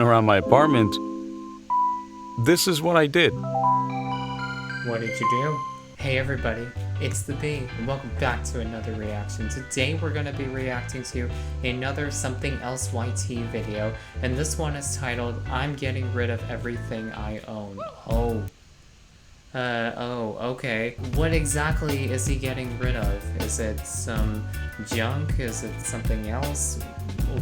around my apartment, this is what I did. What did you do? Hey everybody, it's the Bee, and welcome back to another reaction. Today we're going to be reacting to another SomethingElseYT video, and this one is titled, I'm Getting Rid of Everything I Own. Okay. What exactly is he getting rid of? Is it some junk? Is it something else?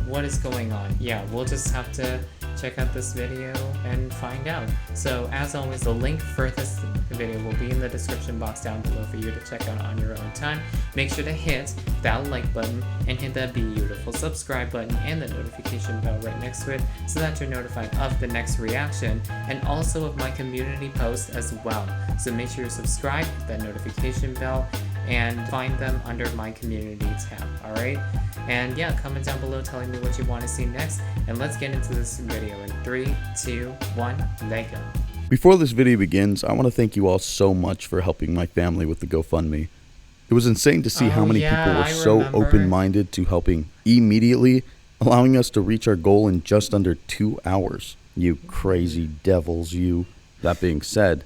What is going on? Yeah, we'll just have to check out this video and find out. So as always, the link for this video will be in the description box down below for you to check out on your own time. Make sure to hit that like button and hit that beautiful subscribe button and the notification bell right next to it so that you're notified of the next reaction and also of my community posts as well. So make sure you're subscribed, hit that notification bell, and find them under my community tab, alright? And yeah, comment down below telling me what you want to see next, and let's get into this video in 3, 2, 1, let go. Before this video begins, I want to thank you all so much for helping my family with the GoFundMe. It was insane to see how many people were so open-minded to helping immediately, allowing us to reach our goal in just under 2 hours. You crazy devils, you. That being said,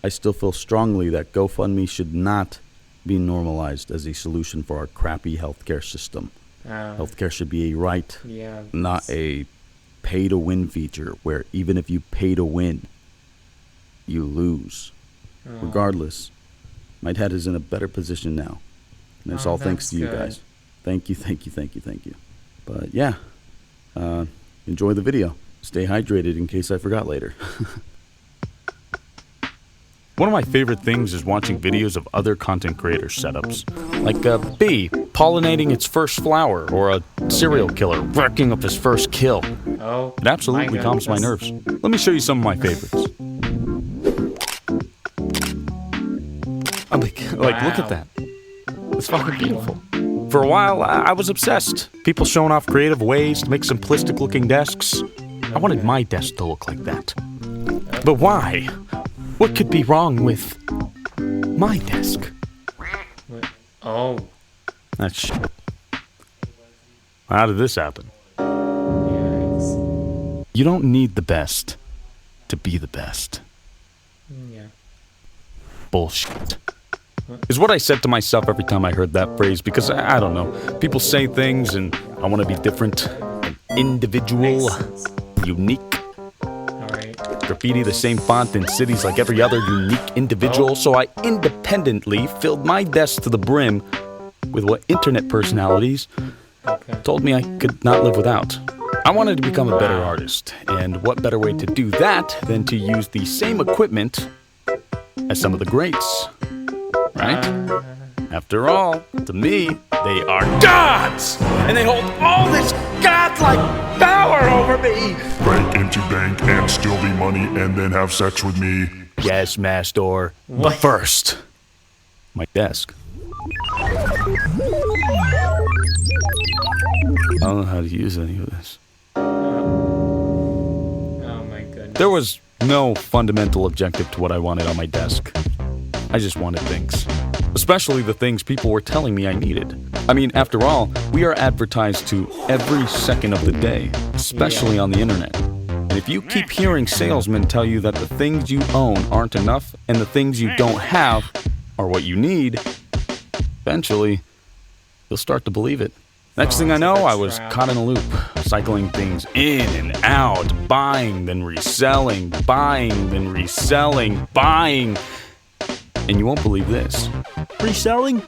I still feel strongly that GoFundMe should not be normalized as a solution for our crappy healthcare system. Healthcare should be a right, not a pay-to-win feature where even if you pay to win, you lose. Regardless, my dad is in a better position now. And it's all thanks to you guys. Thank you. But yeah, enjoy the video. Stay hydrated in case I forgot later. One of my favorite things is watching videos of other content creators' setups. Like a bee pollinating its first flower, or a serial killer racking up his first kill. It absolutely calms my nerves. Let me show you some of my favorites. Like, look at that. It's fucking beautiful. For a while, I was obsessed. People showing off creative ways to make simplistic looking desks. I wanted my desk to look like that. But why? What could be wrong with my desk? That shit. How did this happen? You don't need the best to be the best. Bullshit. Is what I said to myself every time I heard that phrase, because I don't know. People say things and I want to be different, an individual, unique. Graffiti the same font in cities like every other unique individual, so I independently filled my desk to the brim with what internet personalities told me I could not live without. I wanted to become a better artist, and what better way to do that than to use the same equipment as some of the greats, right? After all, to me, they are gods, and they hold all this godlike power over me. Break into bank and steal the money and then have sex with me. Yes, master. But first, my desk. I don't know how to use any of this. Oh my goodness. There was no fundamental objective to what I wanted on my desk. I just wanted things. Especially the things people were telling me I needed. I mean, after all, we are advertised to every second of the day, especially on the internet. And if you keep hearing salesmen tell you that the things you own aren't enough and the things you don't have are what you need, eventually, you'll start to believe it. Next thing I know, I was caught in a loop, cycling things in and out, buying, then reselling, buying, then reselling, buying. And you won't believe this. Reselling?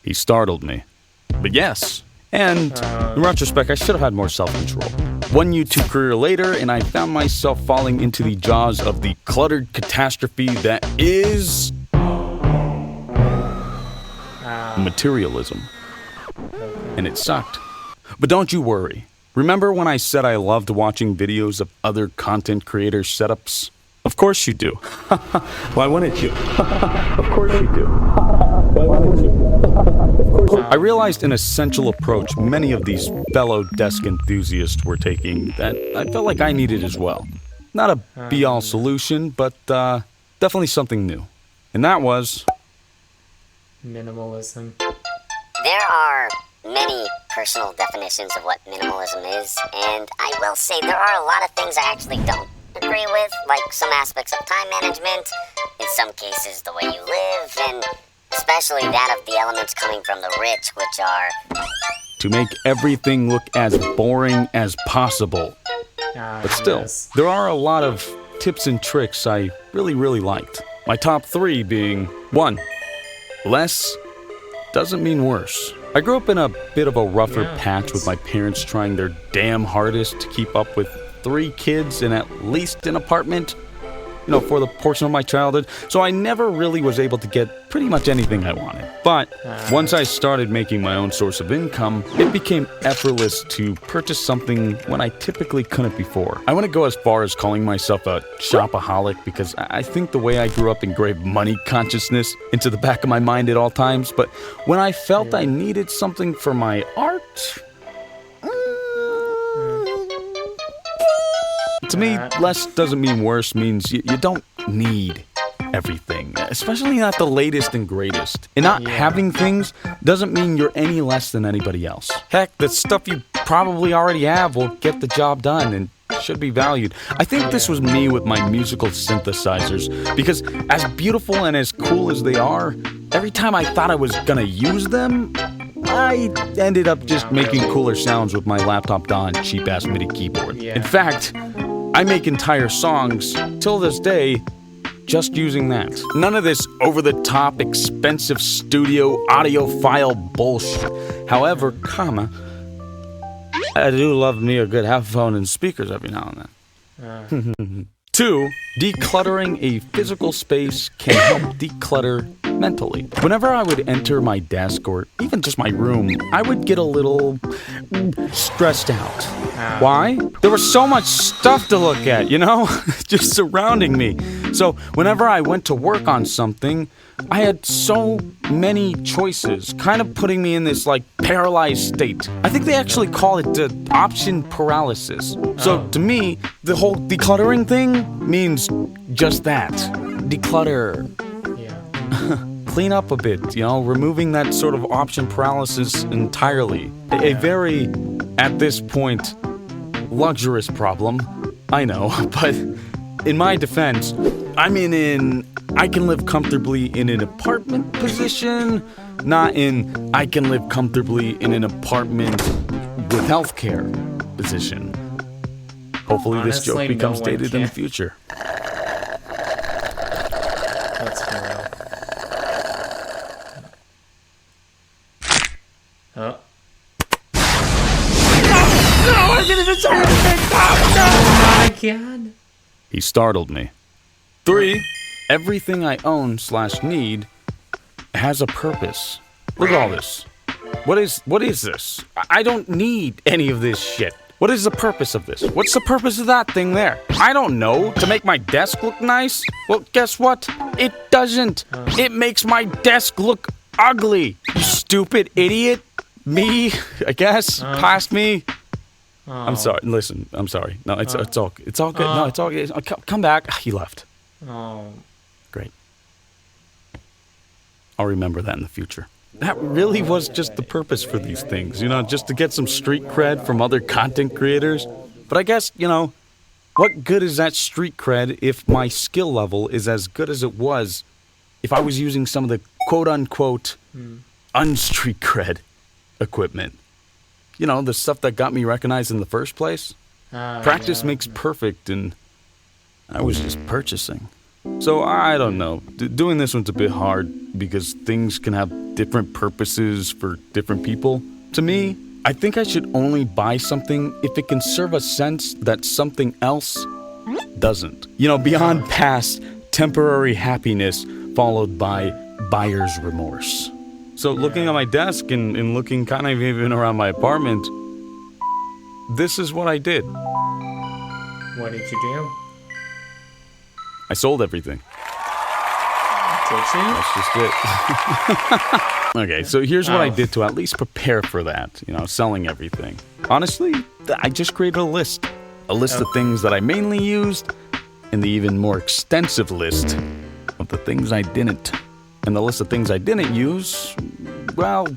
He startled me. But yes. And in retrospect, I should have had more self-control. One YouTube career later, and I found myself falling into the jaws of the cluttered catastrophe that is materialism. And it sucked. But don't you worry. Remember when I said I loved watching videos of other content creators' setups? Of course you do. Why wouldn't you? Of course you do. Why wouldn't you? I realized an essential approach many of these fellow desk enthusiasts were taking that I felt like I needed as well. Not a be-all solution, but definitely something new. And that was Minimalism. There are many personal definitions of what minimalism is, and I will say there are a lot of things I actually don't agree with, like some aspects of time management, in some cases the way you live, and especially that of the elements coming from the rich, which are... To make everything look as boring as possible. But still, yes. there are a lot of tips and tricks I really liked. My top 3 being 1. Less doesn't mean worse. I grew up in a bit of a rougher patch with my parents trying their damn hardest to keep up with 3 kids in at least an apartment, for the portion of my childhood, so I never really was able to get pretty much anything I wanted. But once I started making my own source of income, it became effortless to purchase something when I typically couldn't before. I want to go as far as calling myself a shopaholic because I think the way I grew up engraved money consciousness into the back of my mind at all times, but when I felt I needed something for my art... To me, less doesn't mean worse, means you don't need everything, especially not the latest and greatest. And not having things doesn't mean you're any less than anybody else. Heck, the stuff you probably already have will get the job done and should be valued. I think this was me with my musical synthesizers, because as beautiful and as cool as they are, every time I thought I was gonna use them, I ended up just making cooler sounds with my laptop DAW and cheap-ass MIDI keyboard. In fact, I make entire songs, till this day, just using that. None of this over-the-top, expensive studio audiophile bullshit. However, I do love me a good headphone and speakers every now and then. 2, decluttering a physical space can help declutter mentally. Whenever I would enter my desk or even just my room, I would get a little stressed out. Why? There was so much stuff to look at, just surrounding me. So whenever I went to work on something, I had so many choices, kind of putting me in this paralyzed state. I think they actually call it the option paralysis. So to me, the whole decluttering thing means just that. Declutter. Clean up a bit, removing that sort of option paralysis entirely. A very, at this point, luxurious problem. I know, but in my defense, I'm I can live comfortably in an apartment position, not in I can live comfortably in an apartment with healthcare position. Hopefully this joke becomes dated in the future. That's for real. Oh. No, I didn't even say anything! Oh my god! He startled me. 3, everything I own/need has a purpose. Look at all this. What is this? I don't need any of this shit. What is the purpose of this? What's the purpose of that thing there? I don't know. To make my desk look nice? Well, guess what? It doesn't. It makes my desk look ugly. You stupid idiot. Me, I guess. Past me. I'm sorry. Listen, I'm sorry. No, it's all good. No, it's all good. Come back. He left. Oh. Great. I'll remember that in the future. That really was just the purpose for these things, just to get some street cred from other content creators. But I guess, what good is that street cred if my skill level is as good as it was if I was using some of the quote-unquote unstreet cred equipment? The stuff that got me recognized in the first place? Practice makes perfect, and I was just purchasing. So, I don't know. Doing this one's a bit hard because things can have different purposes for different people. To me, I think I should only buy something if it can serve a sense that something else doesn't. Beyond past temporary happiness followed by buyer's remorse. So, looking at my desk and looking kind of even around my apartment, this is what I did. What did you do? I sold everything. Did you? That's just it. Okay, so here's what I did to at least prepare for that, selling everything. Honestly, I just created a list. A list of things that I mainly used, and the even more extensive list of the things I didn't. And the list of things I didn't use, well...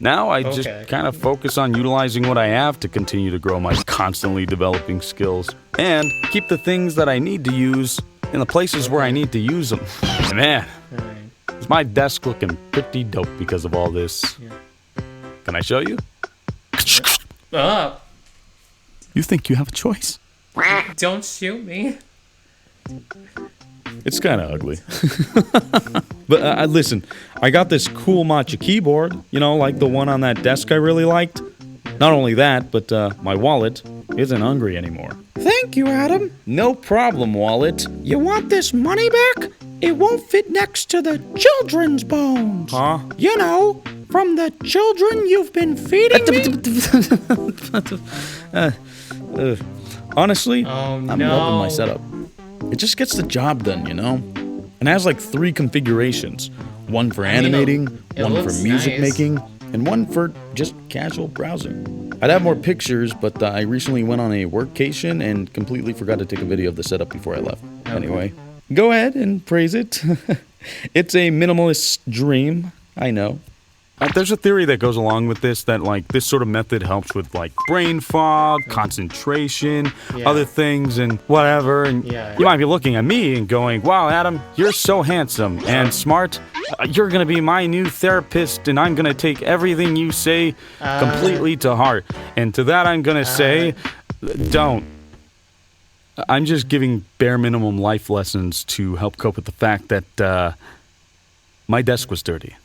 Now I just kind of focus on utilizing what I have to continue to grow my constantly developing skills. And keep the things that I need to use in the places where I need to use them. Man, is my desk looking pretty dope because of all this. Can I show you? You think you have a choice? Don't shoot me. It's kind of ugly. But listen, I got this cool matcha keyboard, you know, like the one on that desk I really liked. Not only that, but my wallet isn't hungry anymore. Thank you, Adam. No problem, wallet. You want this money back? It won't fit next to the children's bones. Huh? You know, from the children you've been feeding me. Honestly, I'm loving my setup. It just gets the job done, you know? And has like 3 configurations. One for animating, one for music making, and one for just casual browsing. I'd have more pictures, but I recently went on a workcation and completely forgot to take a video of the setup before I left. Anyway, go ahead and praise it. It's a minimalist dream, I know. There's a theory that goes along with this that like this sort of method helps with like brain fog, concentration, other things and whatever. And you might be looking at me and going, wow, Adam, you're so handsome and smart. You're going to be my new therapist and I'm going to take everything you say completely to heart. And to that I'm going to say, don't. I'm just giving bare minimum life lessons to help cope with the fact that my desk was dirty.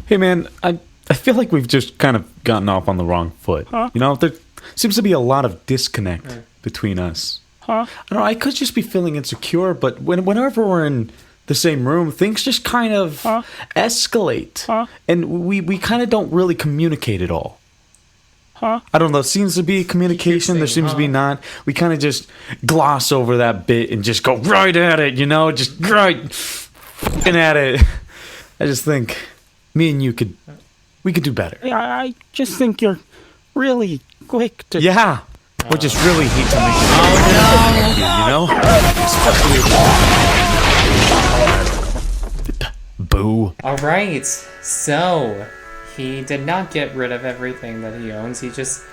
Hey man, I feel like we've just kind of gotten off on the wrong foot. You know, there seems to be a lot of disconnect between us. I don't know, I could just be feeling insecure, but whenever we're in the same room, things just kind of escalate. And we kind of don't really communicate at all. I don't know, there seems to be communication, there seems to be not. We kind of just gloss over that bit and just go right at it, you know? Just right at it. I just think me and you could do better. I just think you're really quick to... Yeah. We just really hate to make it you know? Boo. Alright, so he did not get rid of everything that he owns. He just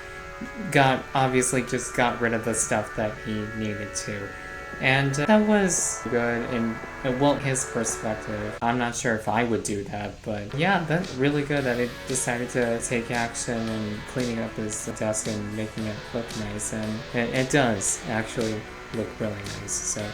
obviously got rid of the stuff that he needed to. And that was good in, well, his perspective. I'm not sure if I would do that, but yeah, that's really good that he decided to take action and cleaning up his desk and making it look nice. And it does actually look really nice. So,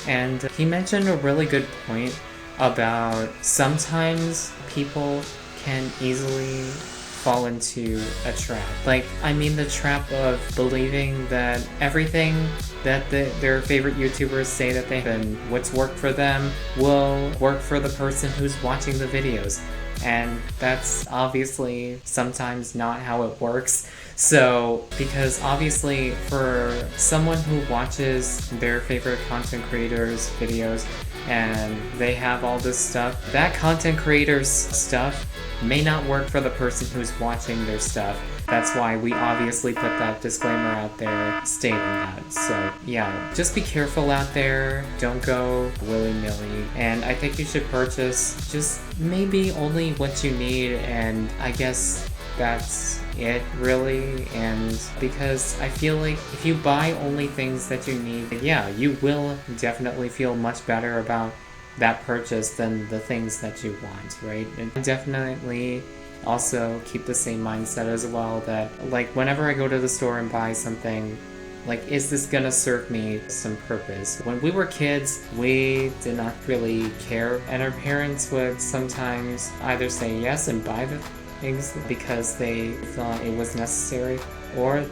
and he mentioned a really good point about sometimes people can easily fall into a trap. Like, I mean the trap of believing that everything that their favorite YouTubers say that they and what's worked for them will work for the person who's watching the videos. And that's obviously sometimes not how it works. So, because obviously for someone who watches their favorite content creators' videos and they have all this stuff, that content creator's stuff may not work for the person who's watching their stuff. That's why we obviously put that disclaimer out there stating that. So yeah, just be careful out there. Don't go willy-nilly. And I think you should purchase just maybe only what you need, and I guess that's it really. And because I feel like if you buy only things that you need, yeah, you will definitely feel much better about that purchase than the things that you want, right? And definitely also keep the same mindset as well, that like whenever I go to the store and buy something, like, is this gonna serve me some purpose? When we were kids, we did not really care, and our parents would sometimes either say yes and buy the things because they thought it was necessary, or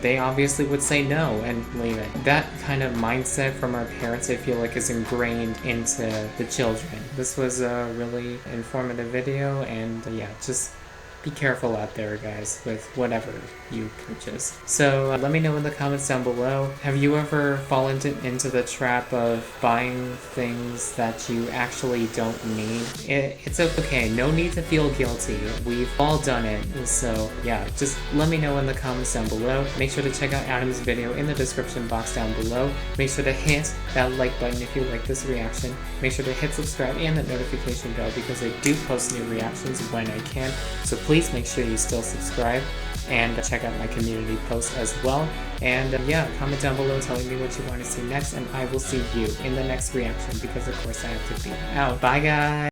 they obviously would say no and leave it. That kind of mindset from our parents, I feel like, is ingrained into the children. This was a really informative video, and yeah, just be careful out there, guys, with whatever you purchase. So let me know in the comments down below. Have you ever fallen into the trap of buying things that you actually don't need? It's okay. No need to feel guilty. We've all done it. So yeah, just let me know in the comments down below. Make sure to check out Adam's video in the description box down below. Make sure to hit that like button if you like this reaction. Make sure to hit subscribe and that notification bell because I do post new reactions when I can. So please make sure you still subscribe and check out my community post as well. And yeah, comment down below telling me what you want to see next, and I will see you in the next reaction because of course I have to be out. Bye guys!